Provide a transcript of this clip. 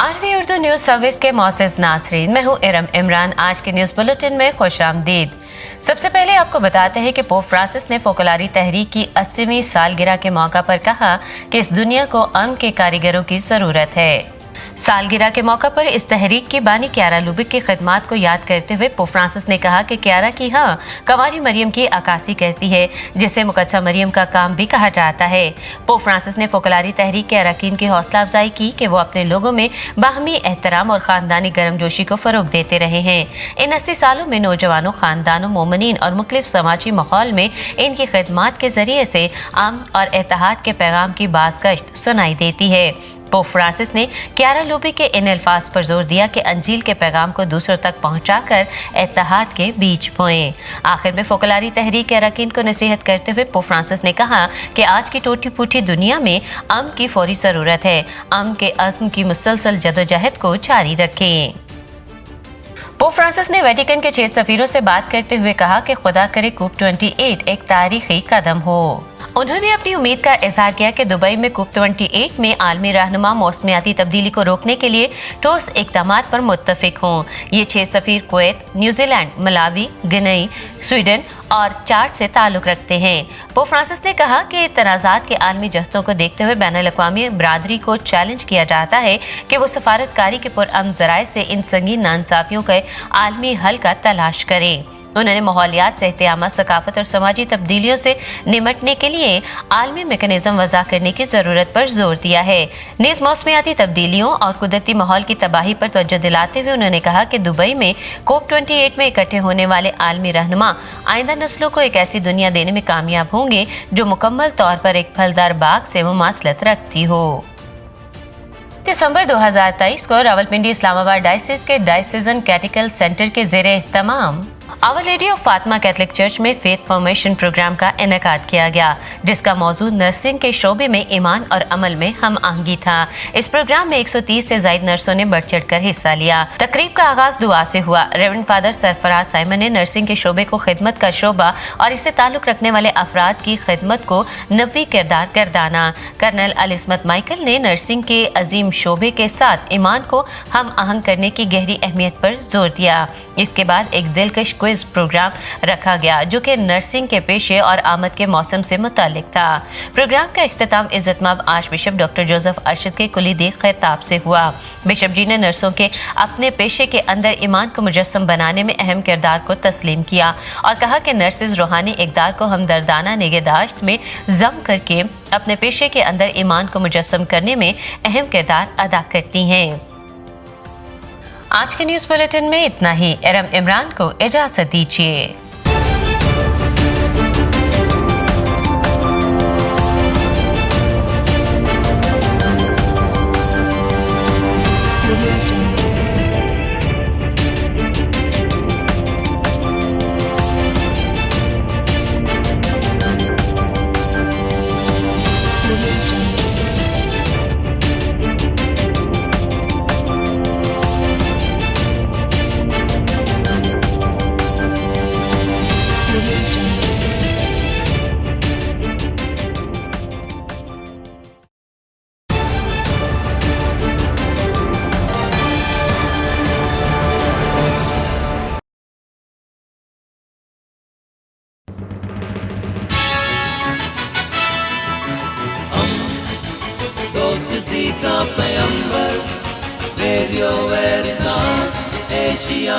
RV Urdu news service के मौसस नासरीन, मैं हूँ इरम इमरान। आज के न्यूज बुलेटिन में खुश आमदीद। सबसे पहले आपको बताते हैं कि पोप फ्रांसिस ने फोकलारी तहरीक की 80वीं सालगिरह के मौका पर कहा कि इस दुनिया को अमन के कारीगरों की जरूरत है। सालगिरह के मौका पर इस तहरीक की बानी क्यारा लुबिक की खिदमात को याद करते हुए पोप फ्रांसिस ने कहा कि क्यारा की कंवारी मरियम की अक्कासी कहती है, जिसे मुकद्दसा मरियम का काम भी कहा जाता है। पोप फ्रांसिस ने फोकलारी तहरीक के अरकान की हौसला अफजाई की कि वो अपने लोगों में बाहमी एहतराम और खानदानी गर्मजोशी को फरोग देते रहे हैं। इन 80 सालों में नौजवानों, खानदानों, मोमिनीन और मुख्तलिफ समाजी माहौल में इनकी खिदमात के जरिए से अमन और इत्तेहाद के पैगाम की बाज़गश्त सुनाई देती है। पोप फ्रांसिस ने क्यारा लुबिक के इन अल्फाज पर जोर दिया कि अंजील के पैगाम को दूसरों तक पहुंचाकर इत्तेहाद के बीज बोएं। आखिर में फोकलारी तहरीक के अरकान को नसीहत करते हुए पोप फ्रांसिस ने कहा कि आज की टूटी फूटी दुनिया में अमन की फौरी जरूरत है। अमन के अज़्म की मुसलसल जदोजहद को जारी रखें। पोप फ्रांसिस ने वेटिकन के 6 सफीरों से बात करते हुए कहा कि खुदा करे COP28 एक तारीखी कदम हो। उन्होंने अपनी उम्मीद का इजहार किया कि दुबई में COP28 में आलमी रहनुमा मौसमियाती तब्दीली को रोकने के लिए ठोस इक़दामात पर मुत्तफिक हों। ये 6 सफीर कुवैत, न्यूजीलैंड, मलावी, गिनी, स्वीडन और चाड से ताल्लुक रखते हैं। पोप फ्रांसिस ने कहा कि तनाज़ात के आलमी जख्तों को देखते हुए बैनुल-अक़वामी बरादरी को चैलेंज किया जाता है कि वो सफारतकारी के पुरअमन ज़राए से इन संगीन नाइंसाफियों के आलमी हल का तलाश करें। उन्होंने माहौलियात, सेहतियामत, सकाफत और समाजी तब्दीलियों से निमटने के लिए आलमी मैकेनिज्म वज़ा करने की ज़रूरत पर जोर दिया है। नीज़ मौसमियाती तब्दीलियों और कुदरती माहौल की तबाही पर तवज्जो दिलाते हुए उन्होंने कहा कि दुबई में COP28 में इकट्ठे होने वाले आलमी रहनुमा आइंदा नस्लों को एक ऐसी दुनिया देने में कामयाब होंगे जो मुकम्मल तौर पर एक फलदार बाग से मुमासलत रखती हो। दिसंबर 2023 को रावलपिंडी इस्लामाबाद डायसिस के डायसिजन कैटेकिल सेंटर के ज़ेरे एहतमाम Our Lady of Fatima Catholic Church में फेथ फॉर्मेशन प्रोग्राम का इनेकाद किया गया, जिसका मौजू नर्सिंग के शोबे में ईमान और अमल में हम आहंगी था। इस प्रोग्राम में 130 से ज्यादा नर्सों ने बढ़ चढ़ कर हिस्सा लिया। तकरीब का आगाज दुआ से हुआ। रेवरेंड फादर सरफराज साइमन ने नर्सिंग के शोबे को खिदमत का शोबा और इससे ताल्लुक रखने वाले अफराद की खिदमत को नबी किरदार गर्दाना। कर्नल अलिस्मत माइकल ने नर्सिंग के अजीम शोबे के साथ ईमान को हम आहंग करने की गहरी अहमियत पर जोर दिया। इसके बाद एक दिलकश क्विज प्रोग्राम रखा गया जो कि नर्सिंग के पेशे और आमद के मौसम से मुतालिक था। प्रोग्राम का इख्तिताम इज़्ज़तमाब archbishop doctor Joseph Arshad के कुलीदी खिताब से हुआ। बिशप जी ने नर्सों के अपने पेशे के अंदर ईमान को मुजस्सम बनाने में अहम किरदार को तस्लीम किया और कहा कि नर्सेज रूहानी इक़दार को हमदर्दाना निगहदाश्त में जम करके अपने पेशे के अंदर ईमान को मुजस्सम करने में अहम किरदार अदा करती हैं। आज के न्यूज बुलेटिन में इतना ही। इरम इमरान को इजाजत दीजिए। दोस्ती का पैगंबर रेडियो वेरितास एशिया।